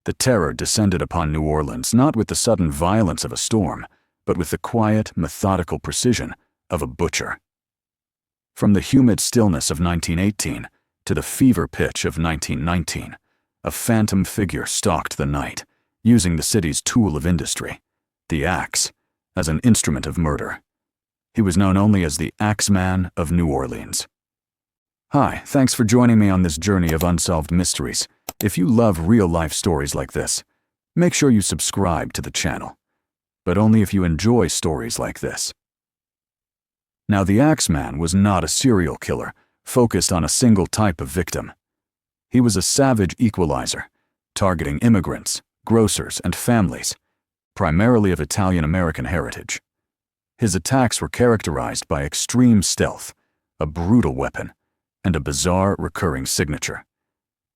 The terror descended upon New Orleans not with the sudden violence of a storm, but with the quiet, methodical precision of a butcher. From the humid stillness of 1918 to the fever pitch of 1919, a phantom figure stalked the night, using the city's tool of industry, the axe, as an instrument of murder. He was known only as the Axeman of New Orleans. Hi, thanks for joining me on this journey of unsolved mysteries. If you love real-life stories like this, make sure you subscribe to the channel, but only if you enjoy stories like this. Now, the Axeman was not a serial killer focused on a single type of victim. He was a savage equalizer, targeting immigrants, grocers, and families, primarily of Italian-American heritage. His attacks were characterized by extreme stealth, a brutal weapon, and a bizarre recurring signature.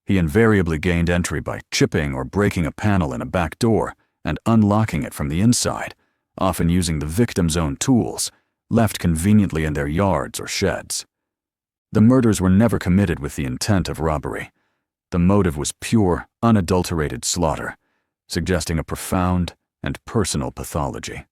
He invariably gained entry by chipping or breaking a panel in a back door and unlocking it from the inside, often using the victim's own tools, left conveniently in their yards or sheds. The murders were never committed with the intent of robbery. The motive was pure, unadulterated slaughter, suggesting a profound and personal pathology.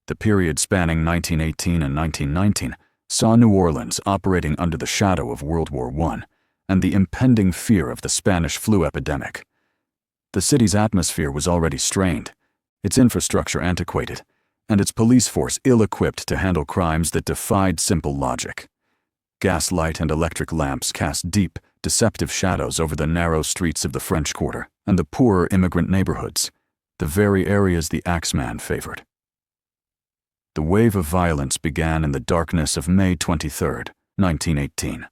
The period spanning 1918 and 1919 saw New Orleans operating under the shadow of World War I and the impending fear of the Spanish flu epidemic. The city's atmosphere was already strained, its infrastructure antiquated, and its police force ill-equipped to handle crimes that defied simple logic. Gaslight and electric lamps cast deep, deceptive shadows over the narrow streets of the French Quarter and the poorer immigrant neighborhoods, the very areas the Axeman favored. The wave of violence began in the darkness of May 23, 1918.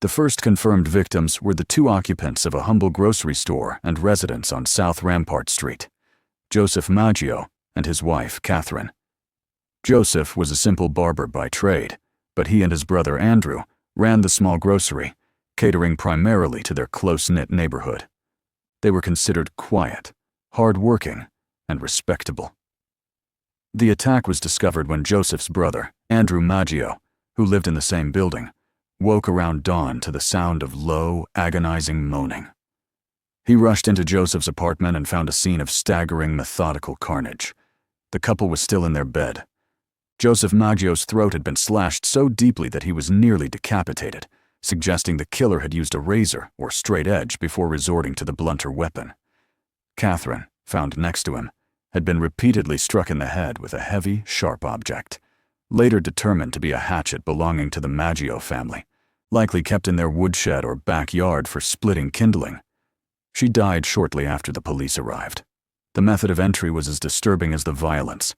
The first confirmed victims were the two occupants of a humble grocery store and residence on South Rampart Street, Joseph Maggio and his wife, Catherine. Joseph was a simple barber by trade, but he and his brother Andrew ran the small grocery, catering primarily to their close-knit neighborhood. They were considered quiet, hard-working, and respectable. The attack was discovered when Joseph's brother, Andrew Maggio, who lived in the same building, woke around dawn to the sound of low, agonizing moaning. He rushed into Joseph's apartment and found a scene of staggering, methodical carnage. The couple was still in their bed. Joseph Maggio's throat had been slashed so deeply that he was nearly decapitated, suggesting the killer had used a razor or straight edge before resorting to the blunter weapon. Catherine, found next to him, had been repeatedly struck in the head with a heavy, sharp object, later determined to be a hatchet belonging to the Maggio family, likely kept in their woodshed or backyard for splitting kindling. She died shortly after the police arrived. The method of entry was as disturbing as the violence.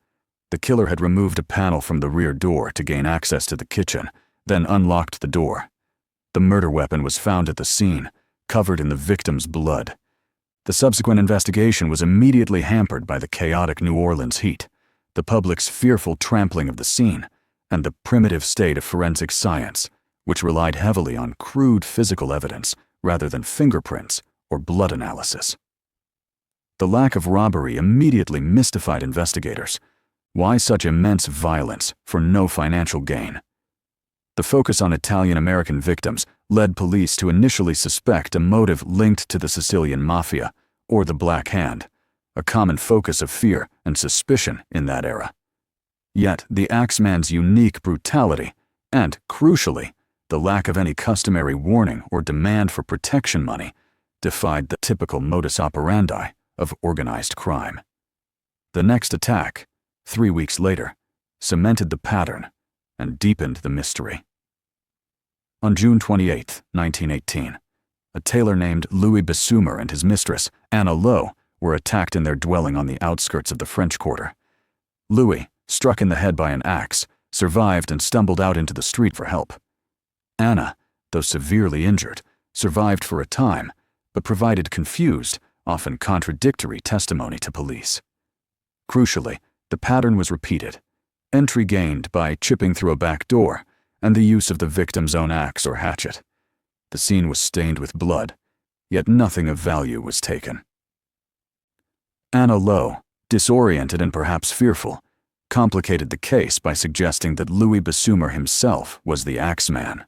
The killer had removed a panel from the rear door to gain access to the kitchen, then unlocked the door. The murder weapon was found at the scene, covered in the victim's blood. The subsequent investigation was immediately hampered by the chaotic New Orleans heat, the public's fearful trampling of the scene, and the primitive state of forensic science, which relied heavily on crude physical evidence rather than fingerprints or blood analysis. The lack of robbery immediately mystified investigators. Why such immense violence for no financial gain? The focus on Italian-American victims led police to initially suspect a motive linked to the Sicilian Mafia or the Black Hand, a common focus of fear and suspicion in that era. Yet the Axeman's unique brutality and, crucially, the lack of any customary warning or demand for protection money defied the typical modus operandi of organized crime. The next attack, 3 weeks later, cemented the pattern and deepened the mystery. On June 28, 1918, a tailor named Louis Bessumer and his mistress, Anna Lowe, were attacked in their dwelling on the outskirts of the French Quarter. Louis, struck in the head by an axe, survived and stumbled out into the street for help. Anna, though severely injured, survived for a time, but provided confused, often contradictory testimony to police. Crucially, the pattern was repeated: entry gained by chipping through a back door, and the use of the victim's own axe or hatchet. The scene was stained with blood, yet nothing of value was taken. Anna Lowe, disoriented and perhaps fearful, complicated the case by suggesting that Louis Bessumer himself was the Axeman,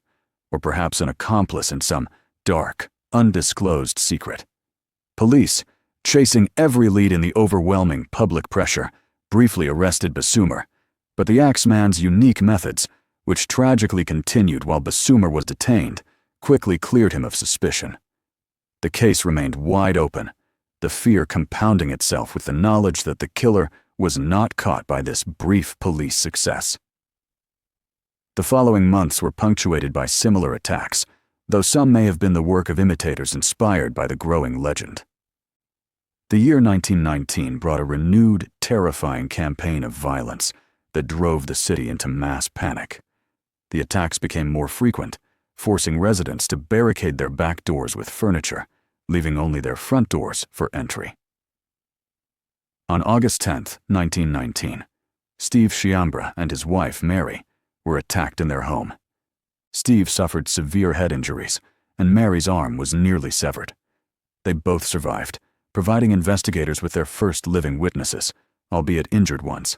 or perhaps an accomplice in some dark, undisclosed secret. Police, chasing every lead in the overwhelming public pressure, briefly arrested Bassumer, but the Axeman's unique methods, which tragically continued while Bassumer was detained, quickly cleared him of suspicion. The case remained wide open, the fear compounding itself with the knowledge that the killer was not caught by this brief police success. The following months were punctuated by similar attacks, though some may have been the work of imitators inspired by the growing legend. The year 1919 brought a renewed, terrifying campaign of violence that drove the city into mass panic. The attacks became more frequent, forcing residents to barricade their back doors with furniture, leaving only their front doors for entry. On August 10, 1919, Steve Chiambra and his wife, Mary, were attacked in their home. Steve suffered severe head injuries, and Mary's arm was nearly severed. They both survived, providing investigators with their first living witnesses, albeit injured ones.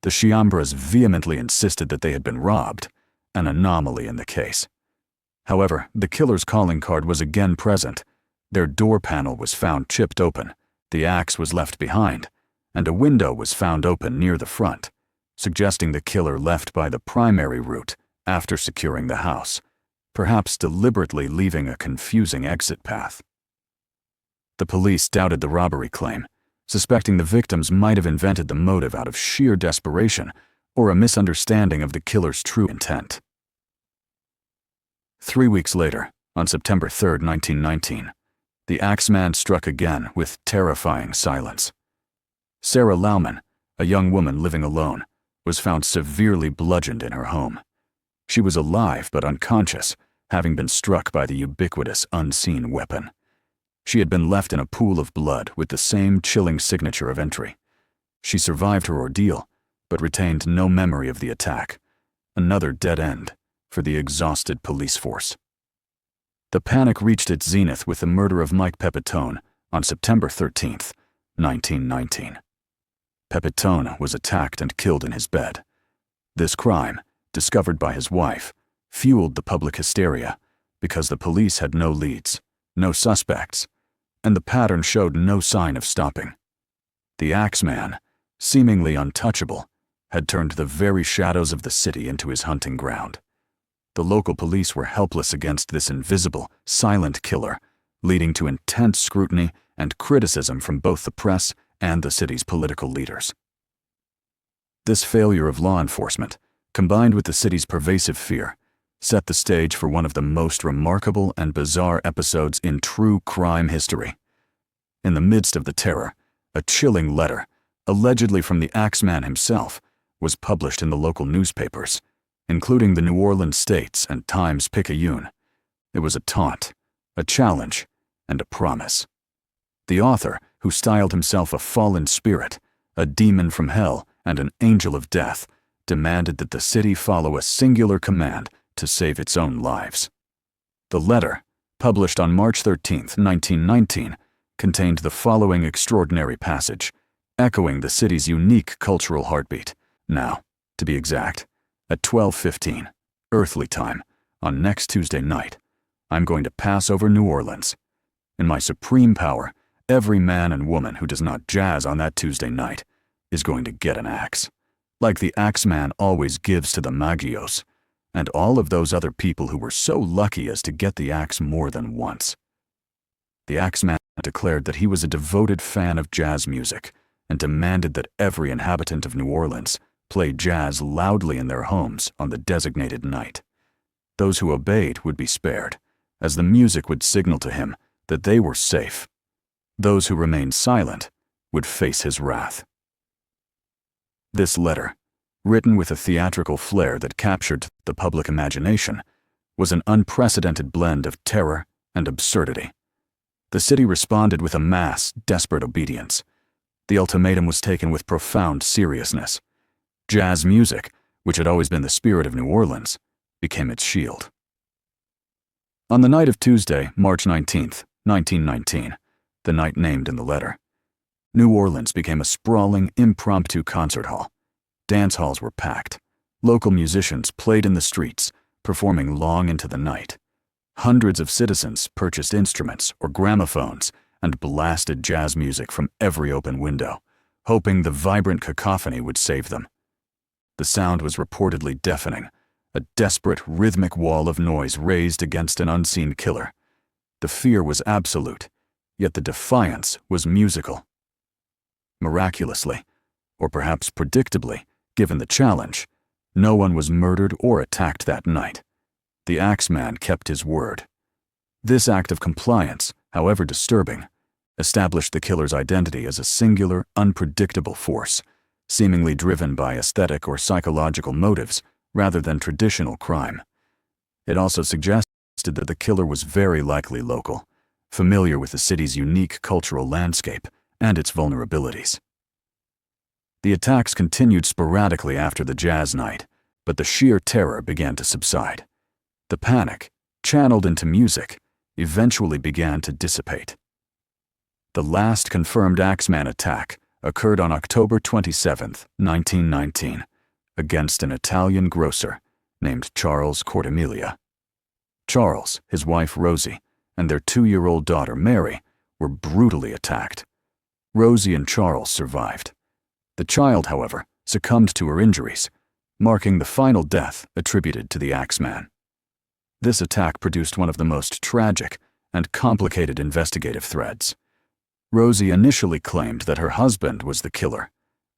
The Chiambras vehemently insisted that they had been robbed, an anomaly in the case. However, the killer's calling card was again present. Their door panel was found chipped open, the axe was left behind, and a window was found open near the front, suggesting the killer left by the primary route after securing the house, perhaps deliberately leaving a confusing exit path. The police doubted the robbery claim, suspecting the victims might have invented the motive out of sheer desperation or a misunderstanding of the killer's true intent. 3 weeks later, on September 3, 1919, the Axeman struck again with terrifying silence. Sarah Lauman, a young woman living alone, was found severely bludgeoned in her home. She was alive but unconscious, having been struck by the ubiquitous unseen weapon. She had been left in a pool of blood with the same chilling signature of entry. She survived her ordeal, but retained no memory of the attack. Another dead end for the exhausted police force. The panic reached its zenith with the murder of Mike Pepitone on September 13, 1919. Pepitone was attacked and killed in his bed. This crime, discovered by his wife, fueled the public hysteria because the police had no leads, no suspects, and the pattern showed no sign of stopping. The Axeman, seemingly untouchable, had turned the very shadows of the city into his hunting ground. The local police were helpless against this invisible, silent killer, leading to intense scrutiny and criticism from both the press and the city's political leaders. This failure of law enforcement, combined with the city's pervasive fear, set the stage for one of the most remarkable and bizarre episodes in true crime history. In the midst of the terror, a chilling letter, allegedly from the Axeman himself, was published in the local newspapers, including the New Orleans States and Times-Picayune. It was a taunt, a challenge, and a promise. The author, who styled himself a fallen spirit, a demon from hell, and an angel of death, demanded that the city follow a singular command to save its own lives. The letter, published on March 13, 1919, contained the following extraordinary passage, echoing the city's unique cultural heartbeat. Now, to be exact, at 12:15, earthly time, on next Tuesday night, I'm going to pass over New Orleans. In my supreme power, every man and woman who does not jazz on that Tuesday night is going to get an axe, like the Axeman always gives to the Magios, and all of those other people who were so lucky as to get the axe more than once. The Axeman declared that he was a devoted fan of jazz music and demanded that every inhabitant of New Orleans play jazz loudly in their homes on the designated night. Those who obeyed would be spared, as the music would signal to him that they were safe. Those who remained silent would face his wrath. This letter, written with a theatrical flair that captured the public imagination, was an unprecedented blend of terror and absurdity. The city responded with a mass, desperate obedience. The ultimatum was taken with profound seriousness. Jazz music, which had always been the spirit of New Orleans, became its shield. On the night of Tuesday, March 19, 1919, the night named in the letter, New Orleans became a sprawling, impromptu concert hall. Dance halls were packed. Local musicians played in the streets, performing long into the night. Hundreds of citizens purchased instruments or gramophones and blasted jazz music from every open window, hoping the vibrant cacophony would save them. The sound was reportedly deafening, a desperate rhythmic wall of noise raised against an unseen killer. The fear was absolute, yet the defiance was musical. Miraculously, or perhaps predictably, given the challenge, no one was murdered or attacked that night. The Axeman kept his word. This act of compliance, however disturbing, established the killer's identity as a singular, unpredictable force, seemingly driven by aesthetic or psychological motives rather than traditional crime. It also suggested that the killer was very likely local, familiar with the city's unique cultural landscape and its vulnerabilities. The attacks continued sporadically after the jazz night, but the sheer terror began to subside. The panic, channeled into music, eventually began to dissipate. The last confirmed Axeman attack occurred on October 27, 1919, against an Italian grocer named Charles Cortemilia. Charles, his wife Rosie, and their 2-year-old daughter Mary were brutally attacked. Rosie and Charles survived. The child, however, succumbed to her injuries, marking the final death attributed to the Axeman. This attack produced one of the most tragic and complicated investigative threads. Rosie initially claimed that her husband was the killer,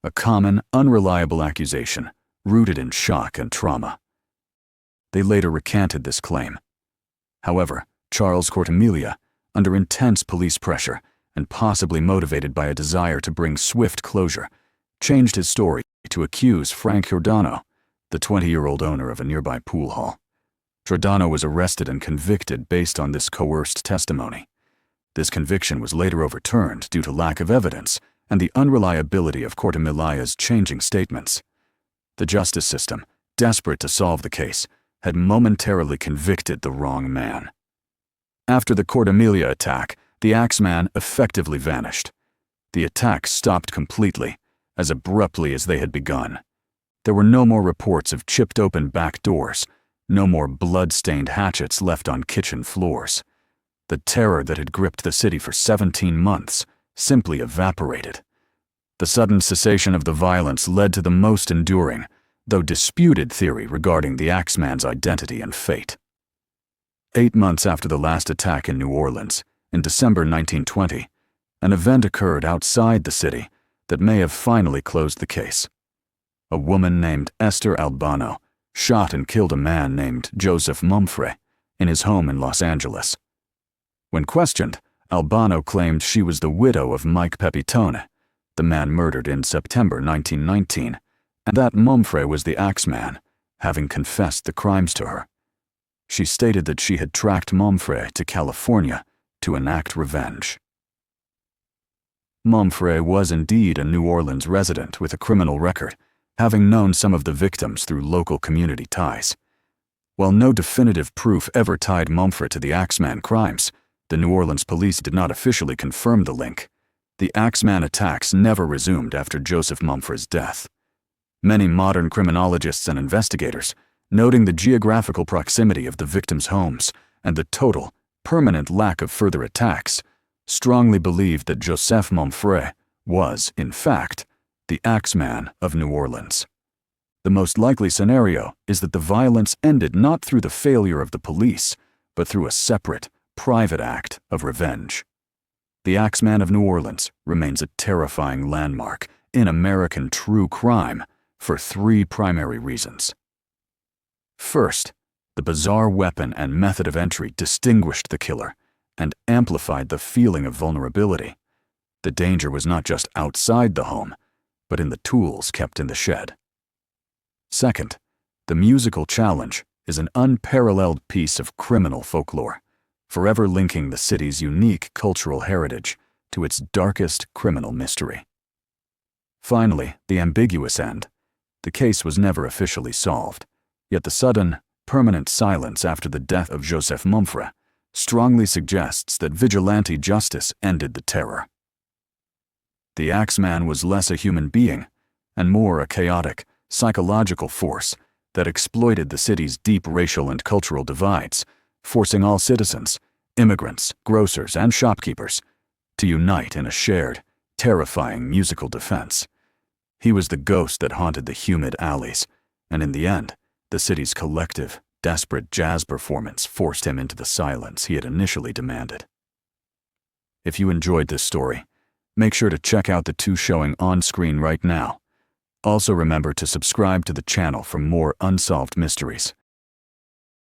a common, unreliable accusation rooted in shock and trauma. They later recanted this claim. However, Charles Cortemilia, under intense police pressure and possibly motivated by a desire to bring swift closure, changed his story to accuse Frank Giordano, the 20-year-old owner of a nearby pool hall. Giordano was arrested and convicted based on this coerced testimony. This conviction was later overturned due to lack of evidence and the unreliability of Cortemilia's changing statements. The justice system, desperate to solve the case, had momentarily convicted the wrong man. After the Cortemilia attack, the Axeman effectively vanished. The attacks stopped completely, as abruptly as they had begun. There were no more reports of chipped open back doors, no more blood-stained hatchets left on kitchen floors. The terror that had gripped the city for 17 months simply evaporated. The sudden cessation of the violence led to the most enduring, though disputed, theory regarding the Axeman's identity and fate. 8 months after the last attack in New Orleans, in December 1920, an event occurred outside the city that may have finally closed the case. A woman named Esther Albano shot and killed a man named Joseph Mumfre in his home in Los Angeles. When questioned, Albano claimed she was the widow of Mike Pepitone, the man murdered in September 1919, and that Mumfre was the Axeman, having confessed the crimes to her. She stated that she had tracked Mumfre to California to enact revenge. Mumfre was indeed a New Orleans resident with a criminal record, having known some of the victims through local community ties. While no definitive proof ever tied Mumfre to the Axeman crimes, the New Orleans police did not officially confirm the link. The Axeman attacks never resumed after Joseph Mumfre's death. Many modern criminologists and investigators, noting the geographical proximity of the victims' homes and the total, permanent lack of further attacks, strongly believed that Joseph Mumfre was, in fact, the Axeman of New Orleans. The most likely scenario is that the violence ended not through the failure of the police, but through a separate, private act of revenge. The Axeman of New Orleans remains a terrifying landmark in American true crime for 3 primary reasons. First, the bizarre weapon and method of entry distinguished the killer and amplified the feeling of vulnerability. The danger was not just outside the home, but in the tools kept in the shed. Second, the musical challenge is an unparalleled piece of criminal folklore, forever linking the city's unique cultural heritage to its darkest criminal mystery. Finally, the ambiguous end. The case was never officially solved, yet the sudden, permanent silence after the death of Joseph Mumfre strongly suggests that vigilante justice ended the terror. The Axeman was less a human being and more a chaotic, psychological force that exploited the city's deep racial and cultural divides, forcing all citizens, immigrants, grocers, and shopkeepers to unite in a shared, terrifying musical defense. He was the ghost that haunted the humid alleys, and in the end, the city's collective, desperate jazz performance forced him into the silence he had initially demanded. If you enjoyed this story, make sure to check out the 2 showing on screen right now. Also remember to subscribe to the channel for more unsolved mysteries.